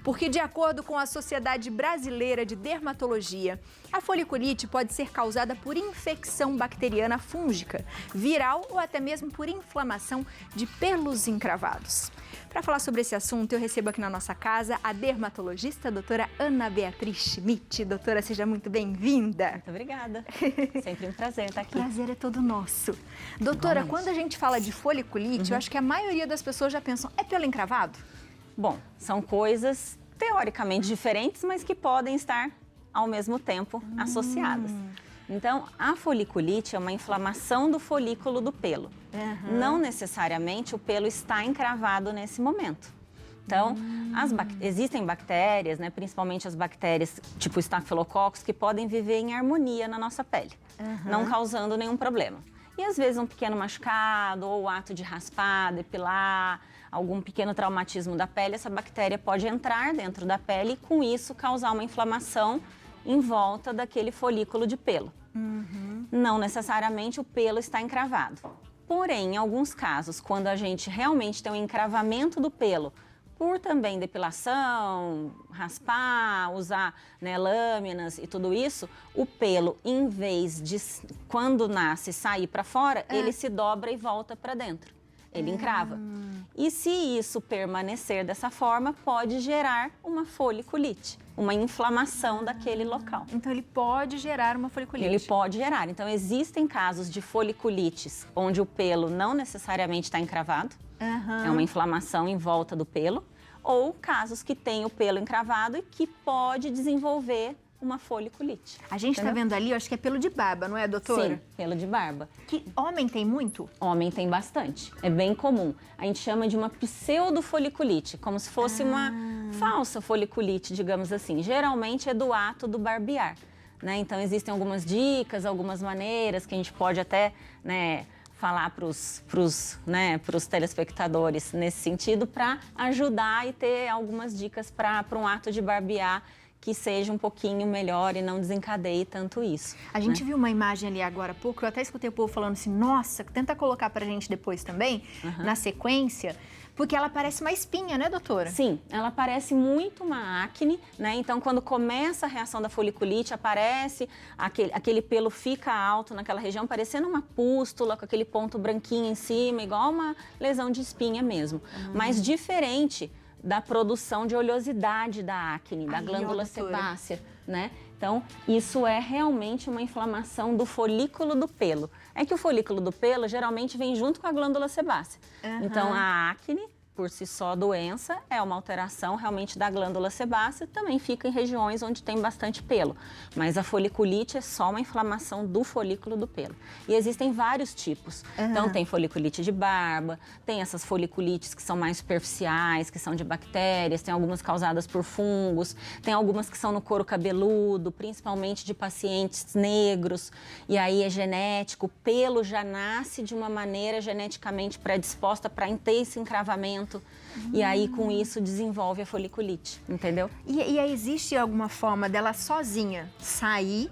porque de acordo com a Sociedade Brasileira de Dermatologia, a foliculite pode ser causada por infecção bacteriana fúngica, viral ou até mesmo por inflamação de pelos encravados. Para falar sobre esse assunto, eu recebo aqui na nossa casa a dermatologista, a doutora Ana Beatriz Schmidt. Doutora, seja muito bem-vinda. Muito obrigada. Sempre um prazer estar aqui. O prazer é todo nosso. Doutora, Igualmente. quando a gente fala de foliculite, eu acho que a maioria das pessoas já pensam, é pelo encravado? Bom, são coisas teoricamente diferentes, mas que podem estar ao mesmo tempo associadas. Então, a foliculite é uma inflamação do folículo do pelo. Não necessariamente o pelo está encravado nesse momento. Então, existem bactérias, né, principalmente as bactérias tipo Staphylococcus, que podem viver em harmonia na nossa pele, não causando nenhum problema. E às vezes um pequeno machucado, ou o ato de raspar, depilar, algum pequeno traumatismo da pele, essa bactéria pode entrar dentro da pele e com isso causar uma inflamação em volta daquele folículo de pelo. Não necessariamente o pelo está encravado. Porém, em alguns casos, quando a gente realmente tem um encravamento do pelo, por também depilação, raspar, usar, né, lâminas e tudo isso, o pelo, em vez de, quando nasce, sair para fora, ele se dobra e volta para dentro. Ele encrava. E se isso permanecer dessa forma, pode gerar uma foliculite, uma inflamação daquele local. Então ele pode gerar uma foliculite? Ele pode gerar. Então existem casos de foliculites onde o pelo não necessariamente está encravado, é uma inflamação em volta do pelo, ou casos que tem o pelo encravado e que pode desenvolver uma foliculite. A gente está vendo ali, eu acho que é pelo de barba, não é, doutora? Sim, pelo de barba. Que homem tem muito? Homem tem bastante, é bem comum. A gente chama de uma pseudofoliculite, como se fosse uma falsa foliculite, digamos assim. Geralmente é do ato do barbear, né? Então existem algumas dicas, algumas maneiras que a gente pode até, né, falar para os telespectadores nesse sentido, para ajudar e ter algumas dicas para um ato de barbear que seja um pouquinho melhor e não desencadeie tanto isso. A gente viu uma imagem ali agora há pouco, eu até escutei o povo falando assim, nossa, tenta colocar pra gente depois também, na sequência, porque ela parece uma espinha, né, doutora? Sim, ela parece muito uma acne, né? Então, quando começa a reação da foliculite, aparece, aquele pelo fica alto naquela região, parecendo uma pústula, com aquele ponto branquinho em cima, igual uma lesão de espinha mesmo. Mas diferente da produção de oleosidade da acne, da glândula sebácea, né? Então, isso é realmente uma inflamação do folículo do pelo. É que o folículo do pelo geralmente vem junto com a glândula sebácea. Então, a acne, por si só, doença, é uma alteração realmente da glândula sebácea, também fica em regiões onde tem bastante pelo. Mas a foliculite é só uma inflamação do folículo do pelo. E existem vários tipos. Então, tem foliculite de barba, tem essas foliculites que são mais superficiais, que são de bactérias, tem algumas causadas por fungos, tem algumas que são no couro cabeludo, principalmente de pacientes negros, e aí é genético, o pelo já nasce de uma maneira geneticamente predisposta para ter esse encravamento. E aí, com isso, desenvolve a foliculite, entendeu? E aí existe alguma forma dela sozinha sair,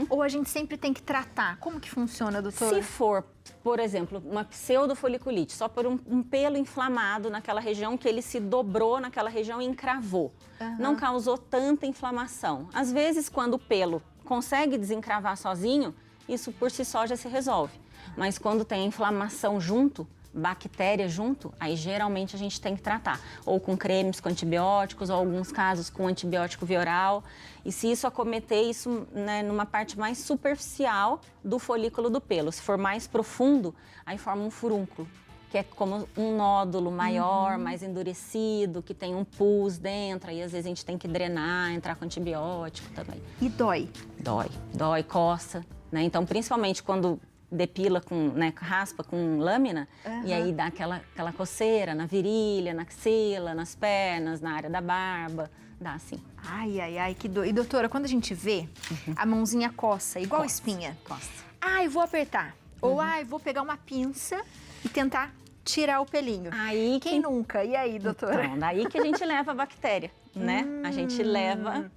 ou a gente sempre tem que tratar? Como que funciona, doutora? Se for, por exemplo, uma pseudofoliculite, só por um pelo inflamado naquela região, que ele se dobrou naquela região e encravou, não causou tanta inflamação. Às vezes, quando o pelo consegue desencravar sozinho, isso por si só já se resolve. Mas quando tem inflamação junto, bactéria junto, aí geralmente a gente tem que tratar, ou com cremes com antibióticos, ou alguns casos com antibiótico via oral. E se isso acometer isso, né, numa parte mais superficial do folículo do pelo, se for mais profundo, aí forma um furúnculo, que é como um nódulo maior, mais endurecido, que tem um pus dentro, aí às vezes a gente tem que drenar, entrar com antibiótico também. E dói? Dói, coça, né? Então, principalmente quando depila com, né, raspa com lâmina, e aí dá aquela coceira na virilha, na axila, nas pernas, na área da barba, dá assim. Ai, que dor. E doutora, quando a gente vê, a mãozinha coça, igual espinha. Coça. Ai, vou apertar. Ou, ai, vou pegar uma pinça e tentar tirar o pelinho. Aí Quem nunca? E aí, doutora? Então, daí que a gente leva a bactéria, né? A gente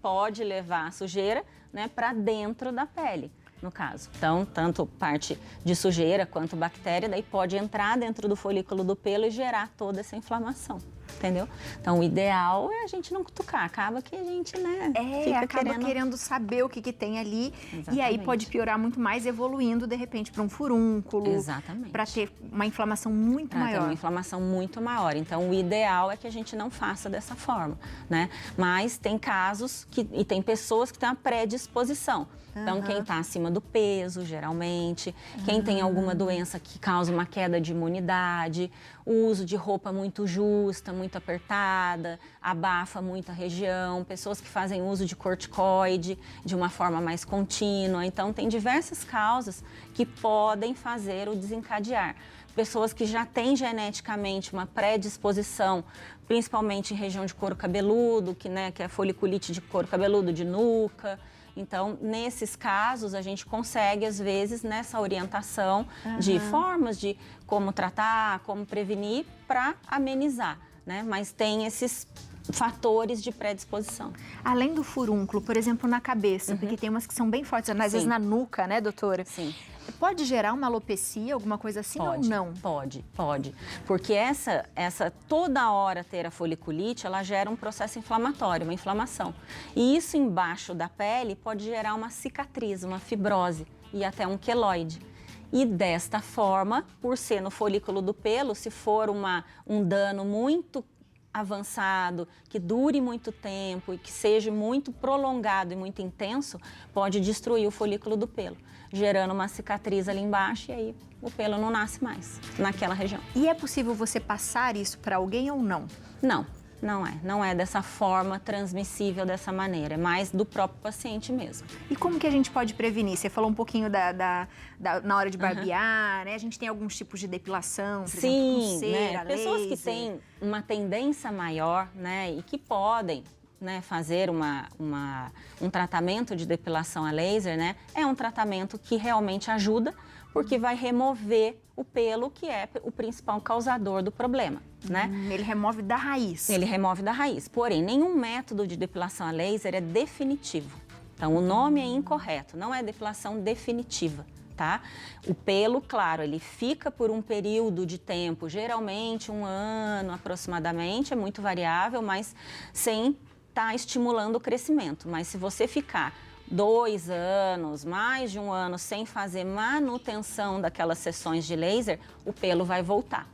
pode levar a sujeira, né, para dentro da pele. no caso. Então, tanto parte de sujeira quanto bactéria, daí pode entrar dentro do folículo do pelo e gerar toda essa inflamação. entendeu? Então, o ideal é a gente não cutucar. Acaba que a gente, né, acaba querendo saber o que tem ali. Exatamente. E aí pode piorar muito mais, evoluindo, de repente, para um furúnculo. Exatamente. Para ter uma inflamação muito maior. Ter uma inflamação muito maior. Então, o ideal é que a gente não faça dessa forma, né? Mas tem casos e tem pessoas que têm uma predisposição. Então, quem está acima do peso, geralmente, quem tem alguma doença que causa uma queda de imunidade, o uso de roupa muito justa, muito apertada, abafa muito a região, pessoas que fazem uso de corticoide de uma forma mais contínua. Então, tem diversas causas que podem fazer o desencadear. Pessoas que já têm geneticamente uma predisposição, principalmente em região de couro cabeludo, que é a foliculite de couro cabeludo, de nuca. Então, nesses casos, a gente consegue, às vezes, nessa orientação de formas de como tratar, como prevenir, para amenizar, né? Mas tem esses fatores de predisposição. Além do furúnculo, por exemplo, na cabeça, porque tem umas que são bem fortes, às vezes na nuca, né, doutora? Sim. Pode gerar uma alopecia, alguma coisa assim ou não? Pode. Porque essa toda hora ter a foliculite, ela gera um processo inflamatório, uma inflamação. E isso embaixo da pele pode gerar uma cicatriz, uma fibrose e até um queloide. E desta forma, por ser no folículo do pelo, se for um dano muito avançado, que dure muito tempo e que seja muito prolongado e muito intenso, pode destruir o folículo do pelo, gerando uma cicatriz ali embaixo e aí o pelo não nasce mais naquela região. E é possível você passar isso para alguém ou não? Não é dessa forma transmissível dessa maneira, é mais do próprio paciente mesmo. E como que a gente pode prevenir? Você falou um pouquinho na hora de barbear, né? A gente tem alguns tipos de depilação, por exemplo, pulseira, pessoas que têm uma tendência maior, né, e que podem, né, fazer um tratamento de depilação a laser, né, é um tratamento que realmente ajuda, porque vai remover o pelo, que é o principal causador do problema, né? Ele remove da raiz. Ele remove da raiz. Porém, nenhum método de depilação a laser é definitivo. Então, o nome é incorreto, não é depilação definitiva, tá? O pelo, claro, ele fica por um período de tempo, geralmente 1 ano aproximadamente, é muito variável, mas sem estar estimulando o crescimento. Mas se você ficar 2 anos, mais de 1 ano sem fazer manutenção daquelas sessões de laser, o pelo vai voltar,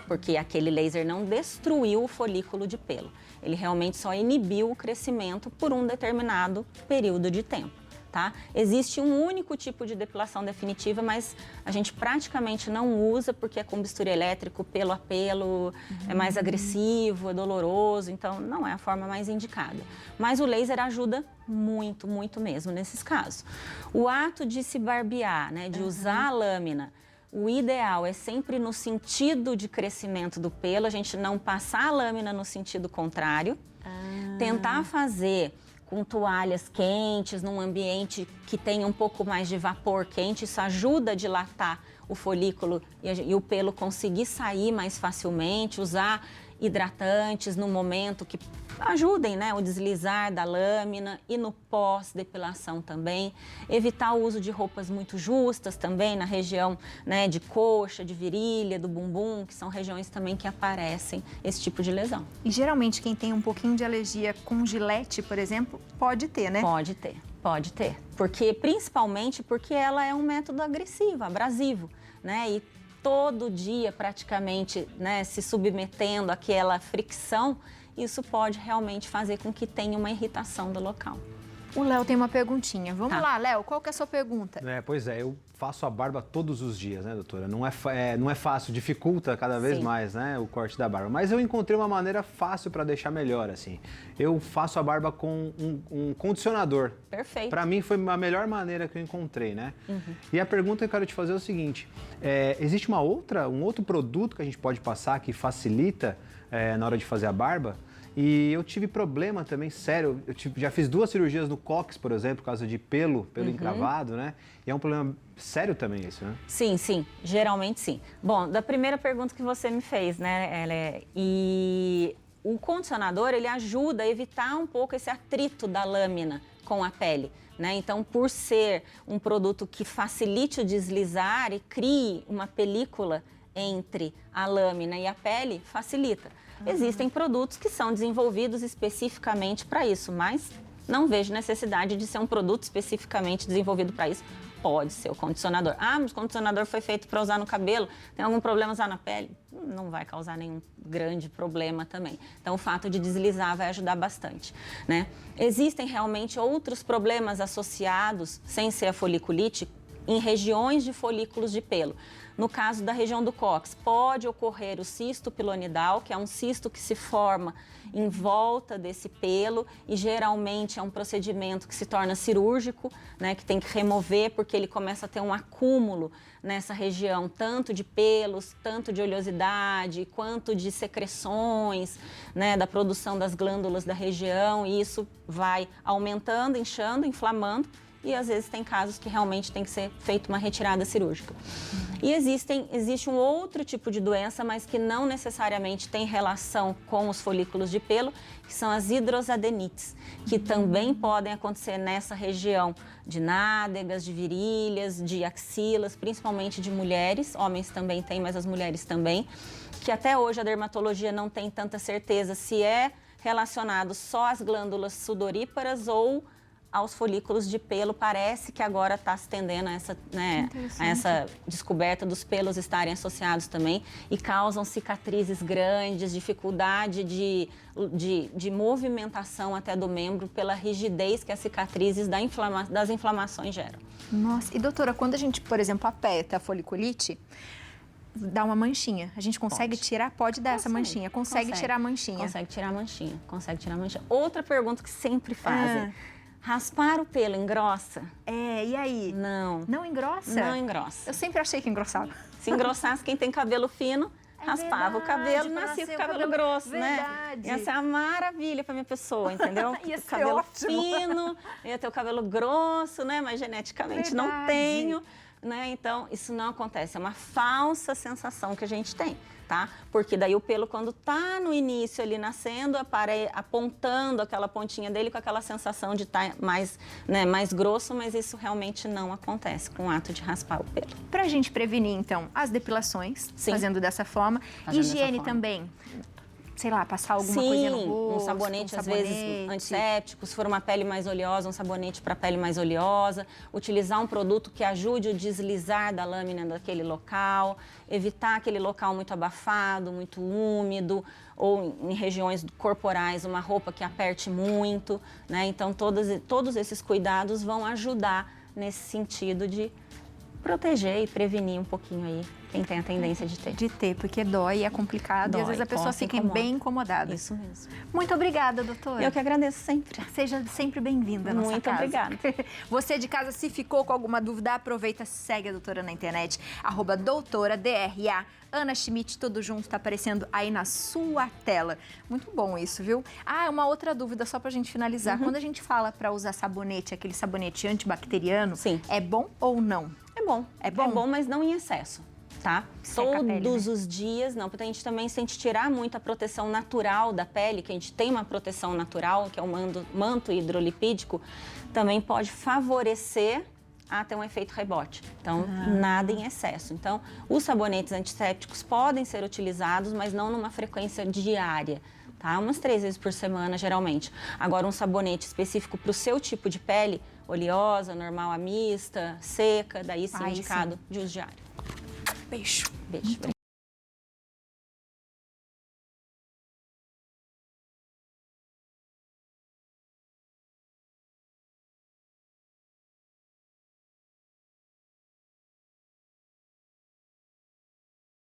porque aquele laser não destruiu o folículo de pelo. Ele realmente só inibiu o crescimento por um determinado período de tempo, tá? Existe um único tipo de depilação definitiva, mas a gente praticamente não usa porque é com bisturi elétrico, pelo a pelo, é mais agressivo, é doloroso, então não é a forma mais indicada. Mas o laser ajuda muito, muito mesmo nesses casos. O ato de se barbear, né, de usar a lâmina, o ideal é sempre no sentido de crescimento do pelo, a gente não passar a lâmina no sentido contrário, tentar fazer com toalhas quentes, num ambiente que tenha um pouco mais de vapor quente, isso ajuda a dilatar o folículo e o pelo conseguir sair mais facilmente, usar hidratantes no momento que ajudem, né, o deslizar da lâmina e no pós-depilação também. Evitar o uso de roupas muito justas também na região, né, de coxa, de virilha, do bumbum, que são regiões também que aparecem esse tipo de lesão. E geralmente quem tem um pouquinho de alergia com gilete, por exemplo, pode ter, né? Pode ter. Principalmente porque ela é um método agressivo, abrasivo, né? E todo dia praticamente, né, se submetendo àquela fricção, isso pode realmente fazer com que tenha uma irritação do local. O Léo tem uma perguntinha. Vamos lá, Léo, qual que é a sua pergunta? Pois é, eu faço a barba todos os dias, né, doutora? Não é fácil, dificulta cada vez mais, né, o corte da barba. Mas eu encontrei uma maneira fácil para deixar melhor, assim. Eu faço a barba com um condicionador. Perfeito. Para mim foi a melhor maneira que eu encontrei, né? E a pergunta que eu quero te fazer é o seguinte, existe um outro produto que a gente pode passar que facilita na hora de fazer a barba? E eu tive problema também, sério, já fiz 2 cirurgias no cóccix, por exemplo, por causa de pelo encravado, né? E é um problema sério também isso, né? Sim, geralmente sim. Bom, da primeira pergunta que você me fez, né, e o condicionador, ele ajuda a evitar um pouco esse atrito da lâmina com a pele, né? Então, por ser um produto que facilite o deslizar e crie uma película entre a lâmina e a pele, facilita. Existem produtos que são desenvolvidos especificamente para isso, mas não vejo necessidade de ser um produto especificamente desenvolvido para isso. Pode ser o condicionador. Ah, mas o condicionador foi feito para usar no cabelo, tem algum problema usar na pele? Não vai causar nenhum grande problema também. Então, o fato de deslizar vai ajudar bastante, né? Existem realmente outros problemas associados, sem ser a foliculite, em regiões de folículos de pelo. No caso da região do cóccix, pode ocorrer o cisto pilonidal, que é um cisto que se forma em volta desse pelo e geralmente é um procedimento que se torna cirúrgico, né, que tem que remover porque ele começa a ter um acúmulo nessa região, tanto de pelos, tanto de oleosidade, quanto de secreções, né, da produção das glândulas da região, e isso vai aumentando, inchando, inflamando. E às vezes tem casos que realmente tem que ser feita uma retirada cirúrgica. E existe um outro tipo de doença, mas que não necessariamente tem relação com os folículos de pelo, que são as hidrosadenites, que também podem acontecer nessa região de nádegas, de virilhas, de axilas, principalmente de mulheres. Homens também têm, mas as mulheres também. Que até hoje a dermatologia não tem tanta certeza se é relacionado só às glândulas sudoríparas ou aos folículos de pelo. Parece que agora está se tendendo a essa, né, a essa descoberta dos pelos estarem associados também e causam cicatrizes grandes, dificuldade de movimentação até do membro pela rigidez que as cicatrizes das inflamações geram. Nossa, e doutora, quando a gente, por exemplo, aperta a foliculite, dá uma manchinha. A gente consegue tirar? Pode dar essa manchinha. Consegue tirar a manchinha? Consegue tirar a manchinha. Consegue tirar a manchinha. Outra pergunta que sempre fazem. Raspar o pelo engrossa? É, e aí? Não. Não engrossa? Não engrossa. Eu sempre achei que engrossava. Se engrossasse, quem tem cabelo fino, raspava o cabelo, nascia com o cabelo grosso, né? Ia ser uma maravilha pra minha pessoa, entendeu? Ia ser cabelo ótimo. fino, ia ter o cabelo grosso, né? Mas geneticamente não tenho, né? Então, isso não acontece. É uma falsa sensação que a gente tem, tá? Porque daí o pelo, quando tá no início ali nascendo, apontando aquela pontinha dele com aquela sensação de estar mais, né, mais grosso, mas isso realmente não acontece com o ato de raspar o pelo. Pra gente prevenir, então, as depilações, Sim. fazendo dessa forma. Fazendo Higiene dessa forma. também. Sei lá, passar alguma coisinha no rosto, um sabonete, às vezes, antisséptico. Se for uma pele mais oleosa, um sabonete para pele mais oleosa. Utilizar um produto que ajude o deslizar da lâmina daquele local. Evitar aquele local muito abafado, muito úmido. Ou em regiões corporais, uma roupa que aperte muito, né? Então, todos esses cuidados vão ajudar nesse sentido de proteger e prevenir um pouquinho aí quem tem a tendência de ter. De ter, porque dói, é complicado e às vezes a pessoa fica bem incomodada. Isso mesmo. Muito obrigada, doutora. Eu que agradeço sempre. Seja sempre bem-vinda à nossa Muito casa. obrigada. Você de casa, se ficou com alguma dúvida, aproveita, segue a doutora na internet, @doutora_DRA. Ana Schmidt, tudo junto, tá aparecendo aí na sua tela. Muito bom isso, viu? Ah, uma outra dúvida, só pra gente finalizar. Quando a gente fala pra usar sabonete, aquele sabonete antibacteriano, Sim. É bom ou não? É bom. É bom? É bom, mas não em excesso, tá? Seca a pele, Todos né? os dias, não, porque a gente também sente tirar muito a proteção natural da pele, que a gente tem uma proteção natural, que é o manto hidrolipídico, também pode favorecer a ter um efeito rebote. Então, nada em excesso. Então, os sabonetes antissépticos podem ser utilizados, mas não numa frequência diária, tá? Umas 3 vezes por semana, geralmente. Agora, um sabonete específico para o seu tipo de pele, oleosa, normal a mista, seca, daí sim indicado de uso diário. Beijo. Beijo.